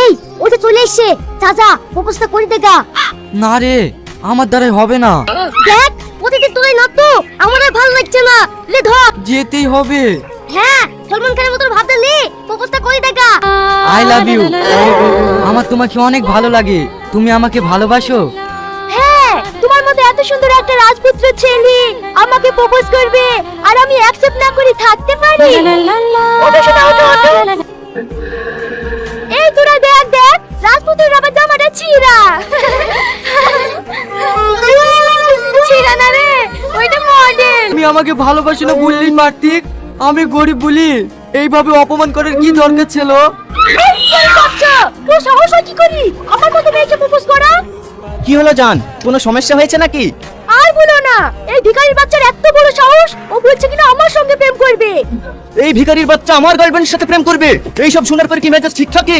এই ওটা চলে এসে চাচা প্রপোজটা করে দেগা। না রে, আমার দ্বারাই হবে না। দেখ প্রতিদিন তোলাই না তো, আমার আর ভালো লাগছে না। লে ধর। যেতেই হবে। হ্যাঁ সলমান খানের মতো ভাবতে লে প্রপোজটা করে দেগা। I love you. আমার তোমাকে অনেক ভালো লাগে। তুমি আমাকে ভালোবাসো? হ্যাঁ, তোমার মতো এত সুন্দর একটা রাজপুত্র ছেলে আমাকে প্রপোজ করবে আর আমি অ্যাকসেপ্ট না করে থাকতে পারি? ওঠো শোনা, ওঠো ওঠো। এই তোরা দেখ দেখ, রাজপুত্রের আবার জামাটা ছিঁড়া। ছিঁড়া না রে, ওইটা মডেল। তুমি আমাকে ভালোবাসো না বললেই পারতি। আমি গরিব বলি এইভাবে অপমান করার কি দরকার ছিল? এই কি করছো? তোর সাহস হয় কি করি আমার মতো মেয়েকে প্রপোজ করা? কি হলো জান, কোনো সমস্যা হয়েছে নাকি? আর বলো না, এই ভিখারির বাচ্চার এত বড় সাহস, ও বলছে কিনা আমার সঙ্গে প্রেম করবে। এই ভিখারির বাচ্চা আমার গার্লফ্রেন্ডের সাথে প্রেম করবে? এইসব শোনার পর কি মেজাজ ঠিক থাকে?